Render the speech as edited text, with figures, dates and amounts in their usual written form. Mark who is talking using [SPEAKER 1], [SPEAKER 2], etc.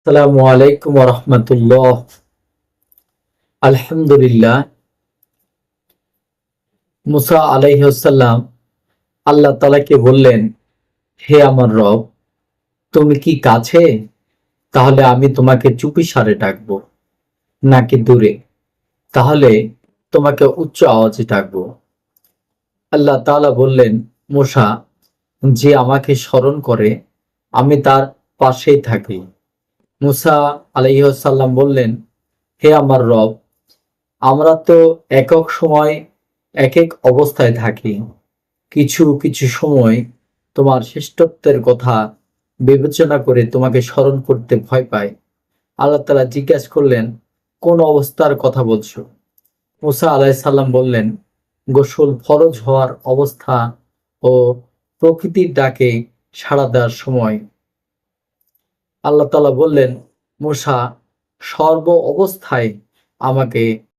[SPEAKER 1] আসসালামু আলাইকুম রহমতুল্লাহ। আলহামদুলিল্লাহ। মুসা আলাইহিসসালাম আল্লাহ তাআলাকে বললেন, হে আমার রব, তুমি কি কাছে? তাহলে আমি তোমাকে চুপিসারে ডাকবো, নাকি দূরে? তাহলে তোমাকে উচ্চ আওয়াজে ডাকবো। আল্লাহ তাআলা বললেন, মুসা, যে আমাকে স্মরণ করে আমি তার পাশেই থাকি। মুসা আলাইহিসসালাম বললেন, হে আমার রব, আমরা তো একক সময় এক এক অবস্থায় থাকি। কিছু কিছু সময় তোমার শ্রেষ্ঠত্বের কথা বিবেচনা করে তোমাকে স্মরণ করতে ভয় পাই। আল্লাহ তাআলা জিজ্ঞাসা করলেন, কোন অবস্থার কথা বলছো? মুসা আলাইহিসসালাম বললেন, গোসল ফরজ হওয়ার অবস্থা ও প্রকৃতির ডাকে সাড়া দেওয়ার সময়। আল্লাহ তাআলা বললেন, মুসা, সর্ব অবস্থায় আমাকে